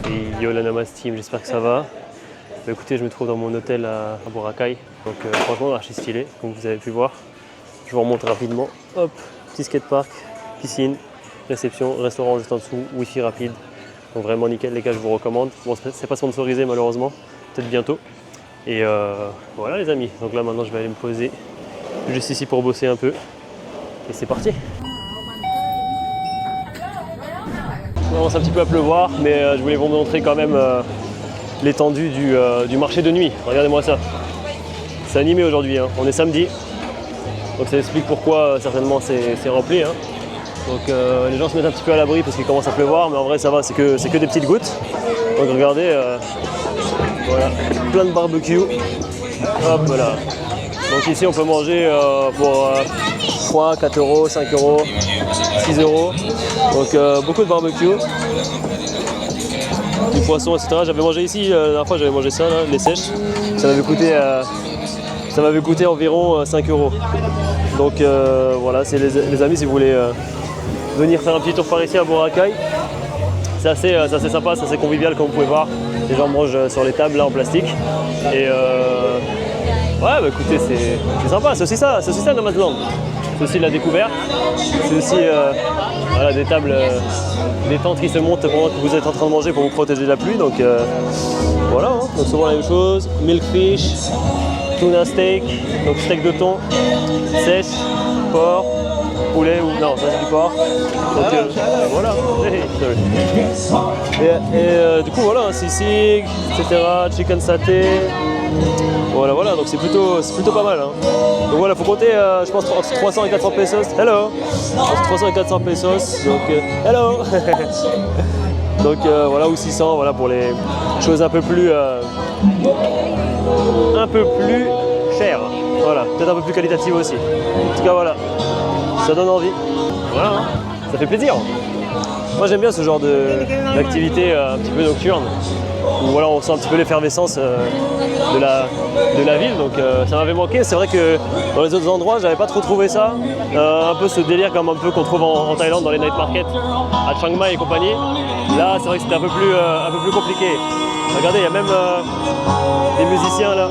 Et yo la Nomad Team, j'espère que ça va. Bah, écoutez, je me trouve dans mon hôtel à Boracay. Donc franchement archi stylé, comme vous avez pu voir. Je vous remonte rapidement. Hop, petit skatepark, piscine, réception, restaurant juste en dessous, wifi rapide. Donc vraiment nickel les gars, je vous recommande. Bon, c'est pas sponsorisé malheureusement, peut-être bientôt. Et voilà les amis, donc là maintenant je vais aller me poser juste ici pour bosser un peu. Et c'est parti. On commence un petit peu à pleuvoir, mais je voulais vous montrer quand même l'étendue du marché de nuit. Regardez-moi ça. C'est animé aujourd'hui, hein. On est samedi. Donc ça explique pourquoi certainement c'est rempli. Hein. Donc les gens se mettent un petit peu à l'abri parce qu'il commence à pleuvoir, mais en vrai ça va, c'est que des petites gouttes. Donc regardez, voilà, plein de barbecue. Hop là. Donc ici on peut manger pour 3, 4 euros, 5 euros, 6 euros. Donc beaucoup de barbecue. Du poisson, etc. J'avais mangé ici, la dernière fois j'avais mangé ça, là, les sèches. Ça m'avait coûté environ 5 euros. Donc voilà, c'est les amis si vous voulez venir faire un petit tour par ici à Boracay. C'est assez sympa, c'est assez convivial comme vous pouvez voir. Les gens mangent sur les tables là en plastique. Et ouais bah écoutez c'est sympa, c'est aussi ça Nomadland. C'est aussi la découverte. C'est aussi voilà, des tables, des tentes qui se montent pendant que vous êtes en train de manger pour vous protéger de la pluie. Donc voilà, hein. Donc souvent la même chose, milkfish, tuna steak, donc steak de thon, sèche, porc, poulet ou non, ça c'est du porc. Donc voilà. Et du coup voilà, sisig, etc. Chicken saté. Voilà, donc c'est plutôt pas mal. Hein. Donc voilà, faut compter, je pense, entre 300 et 400 pesos. Hello. Entre 300 et 400 pesos. Donc hello. Donc voilà, ou 600, voilà pour les choses un peu plus chères. Voilà, peut-être un peu plus qualitatives aussi. En tout cas voilà, ça donne envie. Voilà, hein. Ça fait plaisir. Moi j'aime bien ce genre d'activité un petit peu nocturne. Où voilà, on sent un petit peu l'effervescence de la ville, donc ça m'avait manqué. C'est vrai que dans les autres endroits, j'avais pas trop trouvé ça. Un peu ce délire comme un peu qu'on trouve en Thaïlande dans les night markets, à Chiang Mai et compagnie. Là, c'est vrai que c'était un peu plus compliqué. Regardez, il y a même des musiciens là.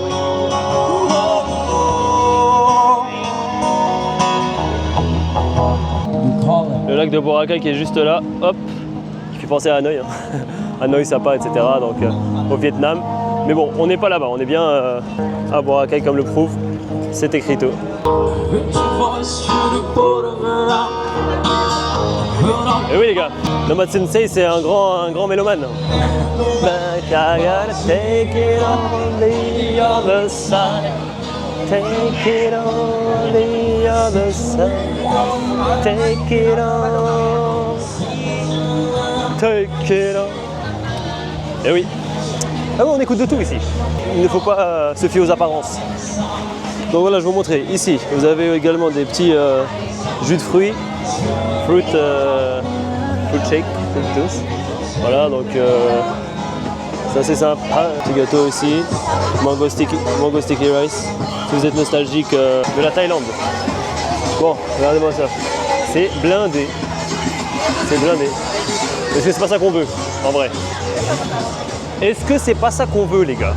Le lac de Boracay qui est juste là, hop, qui fait penser à Hanoï. Hein. Hanoï, Sapa, etc. Donc au Vietnam. Mais bon, on n'est pas là-bas, on est bien à Boracay comme le prouve. C'est écrito. Et oui les gars, Nomad Sensei c'est un grand mélomane. But I gotta take it on the other side. Take it on the other side. Take it on. Take it on. Eh oui. Ah bon, on écoute de tout ici. Il ne faut pas se fier aux apparences. Donc voilà, je vais vous montrer. Ici, vous avez également des petits jus de fruits, fruit shake, fruit juice. Voilà, donc ça c'est sympa. Petit gâteau aussi, mango sticky rice. Si vous êtes nostalgique de la Thaïlande. Bon, regardez-moi ça. C'est blindé. C'est blindé. Est-ce que c'est pas ça qu'on veut, en vrai? Est-ce que c'est pas ça qu'on veut, les gars?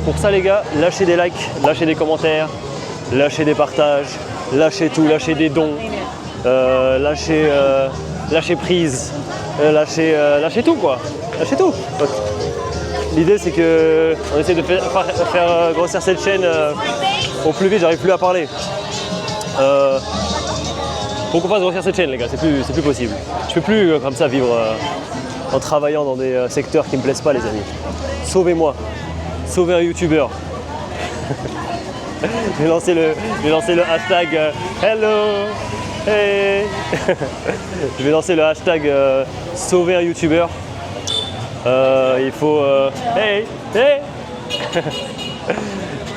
Pour ça, les gars, lâchez des likes, lâchez des commentaires, lâchez des partages, lâchez tout, lâchez des dons, lâchez prise, lâchez tout, quoi. Lâchez tout. L'idée, c'est que on essaie de faire grossir cette chaîne au plus vite. J'arrive plus à parler. Faut qu'on fasse grossir cette chaîne, les gars. C'est plus possible. Je peux plus comme ça vivre en travaillant dans des secteurs qui me plaisent pas, les amis. Sauvez-moi. Sauvez un youtubeur. J'ai lancé le hashtag hello. Hey. Je vais lancer le hashtag sauver un youtubeur. Il faut hey.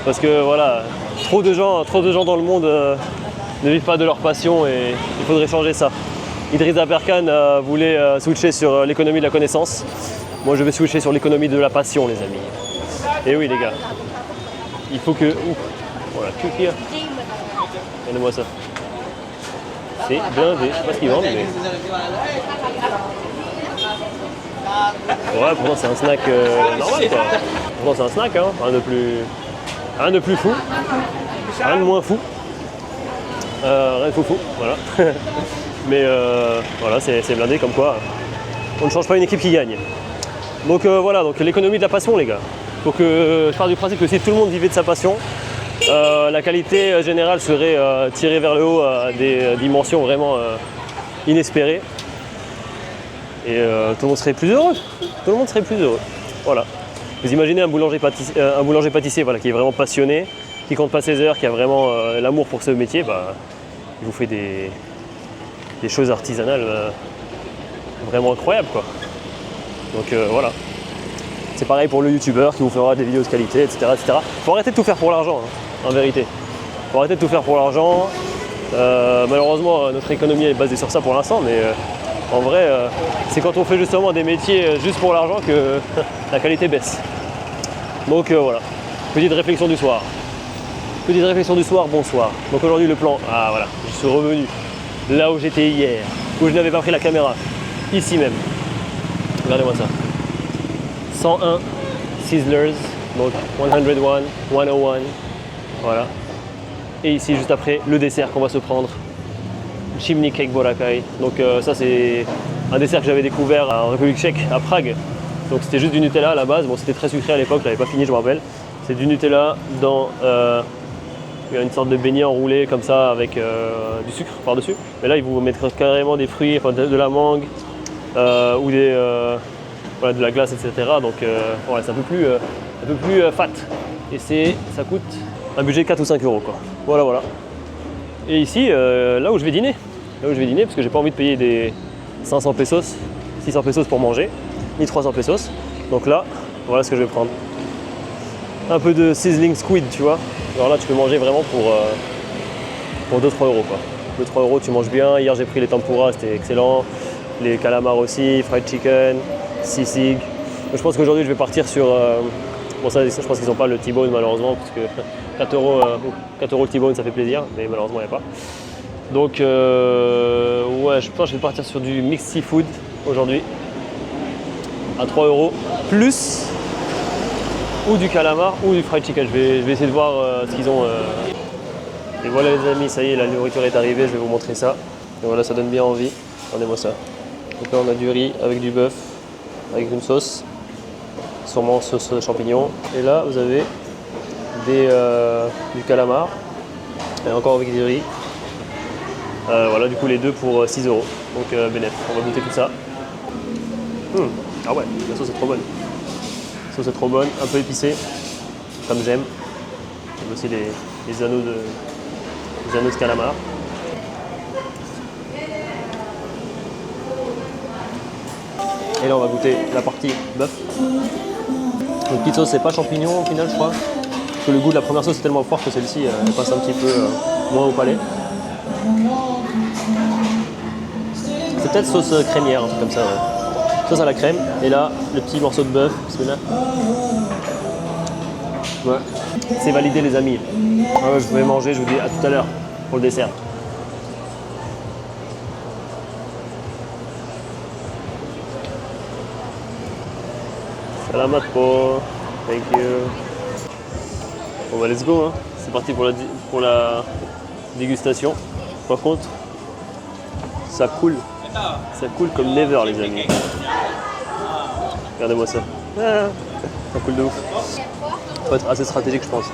Parce que voilà, trop de gens dans le monde ne vivent pas de leur passion et il faudrait changer ça. Idriss Aberkan voulait switcher sur l'économie de la connaissance. Moi je vais switcher sur l'économie de la passion, les amis. Et oui les gars, il faut que... Voilà, cuir. Regardez-moi ça. C'est blindé, je sais pas ce qu'ils vendent mais... Ouais, pourtant c'est un snack normal quoi. Pourtant c'est un snack, hein. Rien de plus fou. Rien de moins fou. Rien de foufou, voilà. Mais voilà, c'est blindé comme quoi on ne change pas une équipe qui gagne. Donc voilà, donc l'économie de la passion les gars. Faut que je pars du principe que si tout le monde vivait de sa passion, la qualité générale serait tirée vers le haut à des dimensions vraiment inespérées. Et tout le monde serait plus heureux. Tout le monde serait plus heureux. Voilà. Vous imaginez un boulanger pâtissier voilà, qui est vraiment passionné, qui compte pas ses heures, qui a vraiment l'amour pour ce métier, bah, il vous fait des choses artisanales vraiment incroyables quoi. Donc voilà. C'est pareil pour le youtubeur qui vous fera des vidéos de qualité, etc. etc. Faut arrêter de tout faire pour l'argent, hein, en vérité. Faut arrêter de tout faire pour l'argent. Malheureusement, notre économie est basée sur ça pour l'instant, mais en vrai, c'est quand on fait justement des métiers juste pour l'argent que la qualité baisse. Donc voilà, petite réflexion du soir. Petite réflexion du soir, bonsoir. Donc aujourd'hui le plan, ah voilà, je suis revenu là où j'étais hier, où je n'avais pas pris la caméra, ici même. Regardez-moi ça. 101 Sizzlers, donc 101, 101, voilà. Et ici juste après le dessert qu'on va se prendre, Chimney Cake Boracay. Donc ça c'est un dessert que j'avais découvert en République tchèque, à Prague. Donc c'était juste du Nutella à la base, bon c'était très sucré à l'époque, je l'avais pas fini je me rappelle. C'est du Nutella dans une sorte de beignet enroulé comme ça avec du sucre par-dessus. Mais là ils vous mettent carrément des fruits, enfin de la mangue ou voilà, de la glace, etc. Donc ouais, c'est un peu plus fat. Et ça coûte un budget de 4 ou 5 euros quoi. Voilà voilà. Et ici, là où je vais dîner, parce que j'ai pas envie de payer des 500 pesos, 600 pesos pour manger, ni 300 pesos. Donc là, voilà ce que je vais prendre. Un peu de sizzling squid, tu vois. Alors là, tu peux manger vraiment pour 2-3 euros quoi. 2-3 euros, tu manges bien. Hier, j'ai pris les tempura, c'était excellent. Les calamars aussi, fried chicken, sisig. Je pense qu'aujourd'hui, je vais partir sur... bon ça, je pense qu'ils n'ont pas le T-bone malheureusement, parce que 4 euros le T-bone, ça fait plaisir, mais malheureusement, il n'y a pas. Donc, ouais, je pense que je vais partir sur du mixed seafood aujourd'hui, à 3 euros, plus ou du calamar ou du fried chicken. Je vais essayer de voir ce qu'ils ont. Et voilà les amis, ça y est, la nourriture est arrivée, je vais vous montrer ça. Et voilà, ça donne bien envie. Regardez-moi ça. Donc là, on a du riz avec du bœuf, avec une sauce, sûrement sauce champignon. Et là, vous avez du calamar, et encore avec du riz. Voilà, du coup, les deux pour 6 euros. Donc, bénéf. On va goûter tout ça. Ah ouais, la sauce est trop bonne. La sauce est trop bonne, un peu épicée, comme j'aime. J'aime aussi les anneaux de calamar. Et là on va goûter la partie bœuf. Donc petite sauce, c'est pas champignon au final je crois. Parce que le goût de la première sauce est tellement fort que celle-ci elle passe un petit peu moins au palais. C'est peut-être sauce crémière, un truc comme ça. Ouais. Sauce à la crème. Et là, le petit morceau de bœuf, celui-là. Ouais. C'est validé les amis. Ouais, je vais manger, je vous dis à tout à l'heure pour le dessert. Salamat po, thank you. Bon bah let's go, hein. C'est parti pour la dégustation. Par contre, ça coule comme never les amis. Regardez-moi ça. Ça coule de ouf. Ça va être assez stratégique je pense.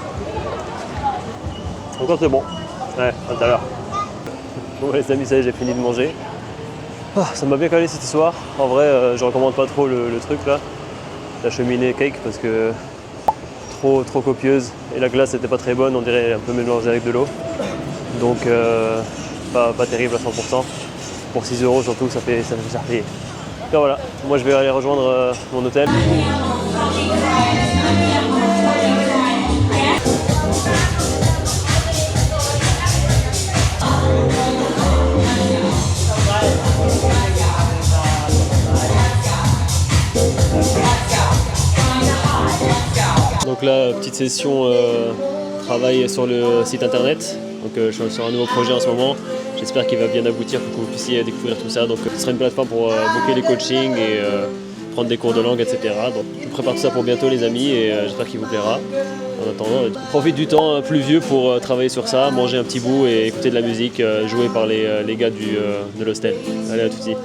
Encore c'est bon. Ouais, à tout à l'heure. Bon les amis, ça y est, j'ai fini de manger. Ah, ça m'a bien calé cette histoire. En vrai, je recommande pas trop le truc là. La cheminée cake parce que trop copieuse et la glace n'était pas très bonne, on dirait un peu mélangée avec de l'eau. Donc pas terrible à 100%. Pour 6 euros surtout, ça fait payer. Donc voilà, moi je vais aller rejoindre mon hôtel. Donc là, petite session travail sur le site internet. Donc je suis sur un nouveau projet en ce moment. J'espère qu'il va bien aboutir pour que vous puissiez découvrir tout ça. Donc ce sera une plateforme pour booker les coachings prendre des cours de langue, etc. Donc je prépare tout ça pour bientôt les amis et j'espère qu'il vous plaira. En attendant, profite du temps pluvieux pour travailler sur ça, manger un petit bout et écouter de la musique jouée par les gars de l'hostel. Allez, à tout de suite.